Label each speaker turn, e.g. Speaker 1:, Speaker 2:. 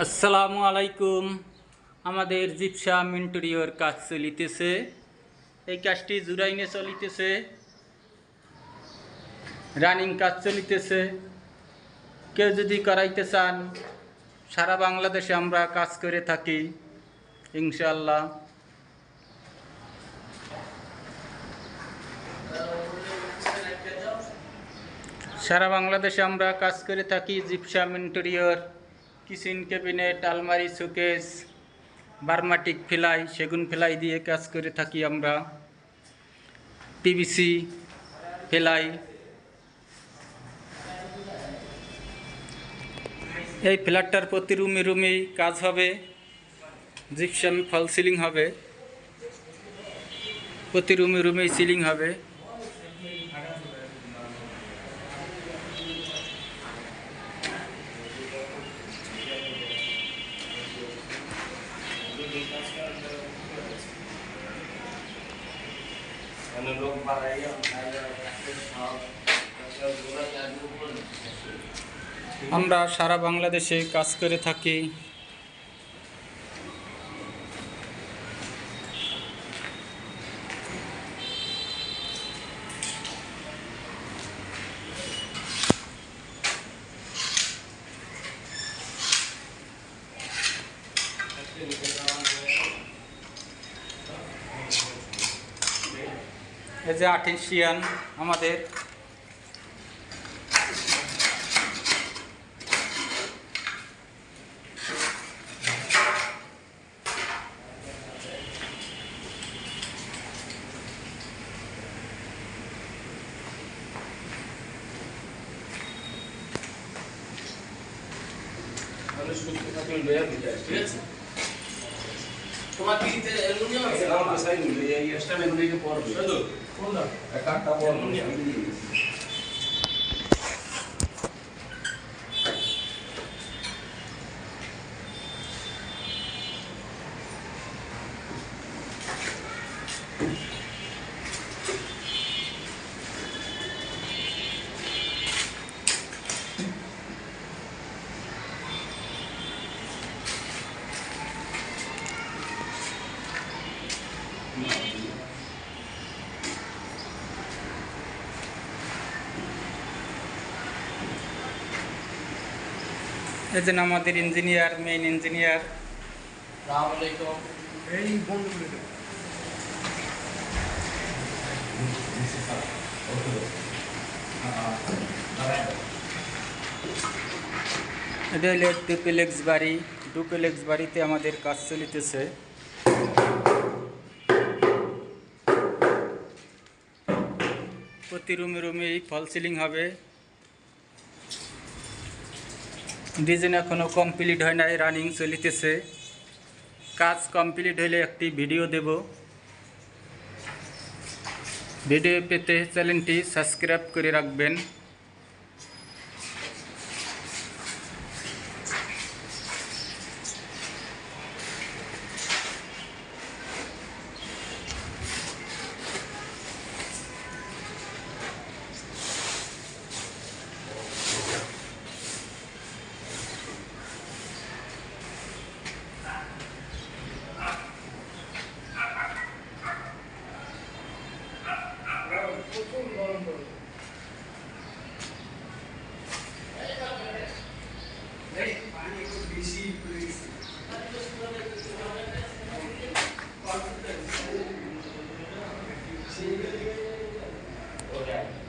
Speaker 1: আসসালামু আলাইকুম। আমাদের জিপসাম ইন্টেরিয়র কাজ চলিতেছে। এই কাজটি জুরাইনে চলিতেছে, রানিং কাজ চলিতেছে। কেউ যদি করাইতে চান, সারা বাংলাদেশে আমরা কাজ করে থাকি ইনশাআল্লাহ। সারা বাংলাদেশে আমরা কাজ করে থাকি। জিপসাম ইন্টেরিয়র, কিচেন ক্যাবিনেট, আলমারি, শোকেস, বার্মাটিক ফেলাই, সেগুন ফেলাই দিয়ে কাজ করে থাকি আমরা। পিভিসি ফেলাই। এই ফ্ল্যাটটার প্রতি রুমে রুমেই কাজ হবে, জিপসাম ফল সিলিং হবে, প্রতি রুমে রুমেই সিলিং হবে। আমরা সারা বাংলাদেশে কাজ করে থাকি। এই যে আর্টিসিয়ান আমাদের
Speaker 2: তোমার পিড়িতে অ্যালুমিনিয়াম আছে না? আমার সাইড এই এক্সট্রা ম্যাগনেটিক পড়বে শুধু কোনটা একটা পড়বে।
Speaker 1: এই যে আমাদের ইঞ্জিনিয়ার, মেইন ইঞ্জিনিয়ার।
Speaker 2: আসসালামু আলাইকুম। এই বন্ধ করে দাও।
Speaker 1: এটা হলো ডুপ্লেক্স বাড়ি। ডুপ্লেক্স বাড়িতে আমাদের কাজ চলিতেছে। প্রতি রুমে রুমেই ফল সিলিং হবে। ডিজাইন এখনও কমপ্লিট হয় নাই, রানিং চলিতেছে। কাজ কমপ্লিট হলে একটি ভিডিও দেব। ভিডিও পেতে চ্যানেলটি সাবস্ক্রাইব করে রাখবেন।
Speaker 2: Okay.